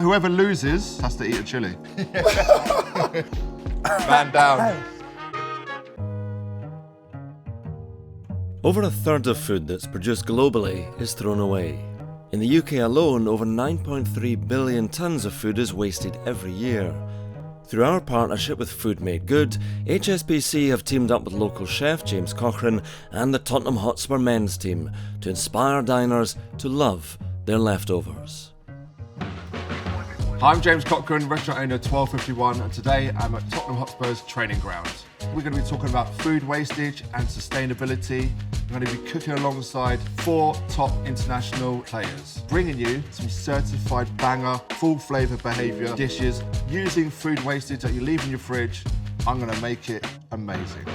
Whoever loses has to eat a chili. Man down. Over a third of food that's produced globally is thrown away. In the UK alone, over 9.3 billion tonnes of food is wasted every year. Through our partnership with Food Made Good, HSBC have teamed up with local chef James Cochran and the Tottenham Hotspur men's team to inspire diners to love their leftovers. Hi, I'm James Cochran, restaurant owner 1251, and today I'm at Tottenham Hotspur's training ground. We're going to be talking about food wastage and sustainability. I'm going to be cooking alongside 4 top international players, bringing you some certified banger, full flavour behaviour dishes. Using food wastage that you leave in your fridge, I'm going to make it amazing.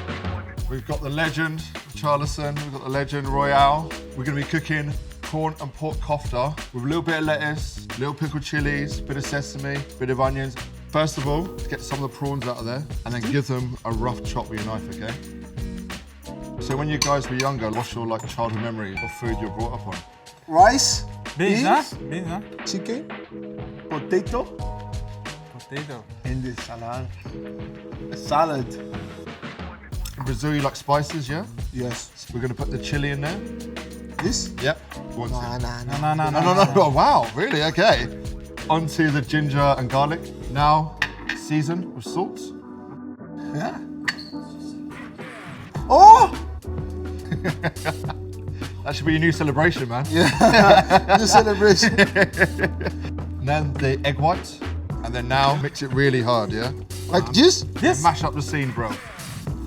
We've got the legend, Charlison, we've got the legend, Royale. We're going to be cooking prawn and pork kofta with a little bit of lettuce, little pickled chilies, bit of sesame, bit of onions. First of all, let's get some of the prawns out of there and then give them a rough chop with your knife, okay? So when you guys were younger, what's your childhood memory of food you were brought up on? Rice, Beans, chicken, potato, and the salad. In Brazil, you like spices, yeah? Yes. So we're going to put the chili in there. This? Yep. No. No. Wow, really? Okay. Onto the ginger and garlic. Now, season with salt. Yeah. Oh! That should be your new celebration, man. Yeah. New celebration. And then the egg white. And then now, mix it really hard, yeah? Like this? Yes. Mash up the scene, bro.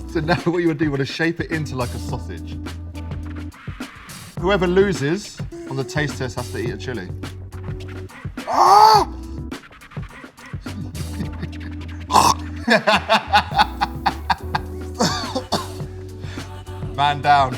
So now what you would do, you want to shape it into like a sausage. Whoever loses on the taste test has to eat a chili. Ah! Man down.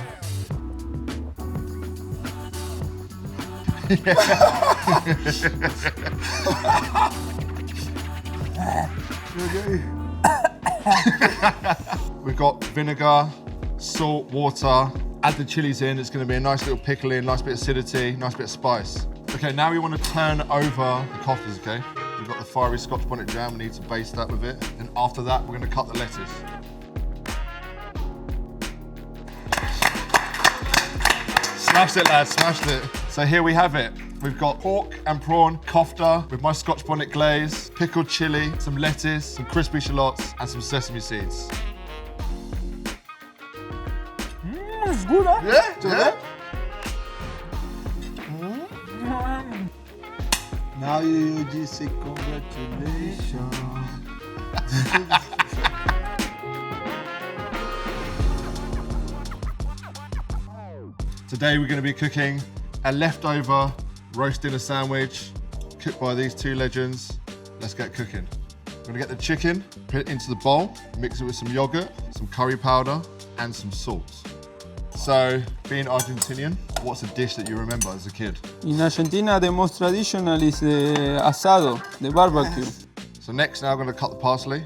We've got vinegar, salt, water. Add the chilies in, it's going to be a nice little pickle in, nice bit of acidity, nice bit of spice. Okay, now we want to turn over the koftas, okay? We've got the fiery Scotch bonnet jam, we need to baste that with it. And after that, we're going to cut the lettuce. Smashed it, lads, smashed it. So here we have it. We've got pork and prawn kofta with my Scotch bonnet glaze, pickled chili, some lettuce, some crispy shallots, and some sesame seeds. It's good, huh? Yeah? Now you just say congratulations. Today we're going to be cooking a leftover roast dinner sandwich cooked by these 2 legends. Let's get cooking. We're going to get the chicken, put it into the bowl, mix it with some yogurt, some curry powder, and some salt. So, being Argentinian, what's a dish that you remember as a kid? In Argentina, the most traditional is the asado, the barbecue. So next, now I'm going to cut the parsley.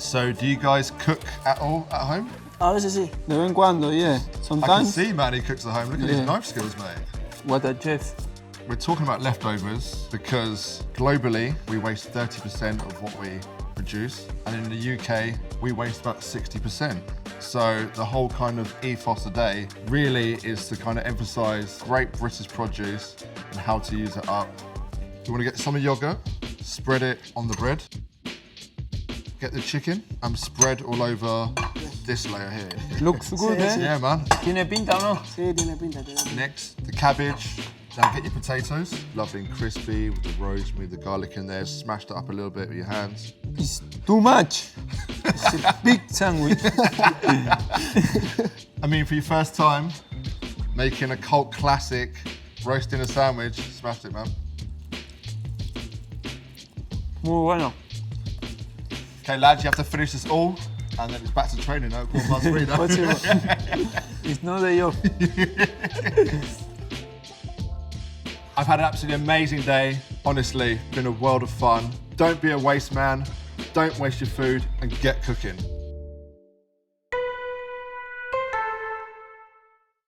So, do you guys cook at all at home? A veces sí. De vez en cuando, yeah. I can Sometimes. see, man, he cooks at home. Look at his knife skills, mate. What a chef. We're talking about leftovers because globally, we waste 30% of what we produce. And in the UK, we waste about 60%. So the whole kind of ethos today really is to kind of emphasize great British produce and how to use it up. You want to get some of yogurt, spread it on the bread. Get the chicken and spread all over this layer here. Looks good, eh? Yeah, man. Tiene pinta, ¿o no? Sí, tiene pinta. Next, the cabbage. Now get your potatoes, lovely and crispy with the rosemary, the garlic in there. Smash that up a little bit with your hands. It's too much. It's a big sandwich. I mean, for your first time making a cult classic roast dinner sandwich, smashed it, man. Muy bueno. Okay, lads, you have to finish this all, and then it's back to training now. 3:15 now. It's not a joke. I've had an absolutely amazing day. Honestly, been a world of fun. Don't be a waste man. Don't waste your food and get cooking.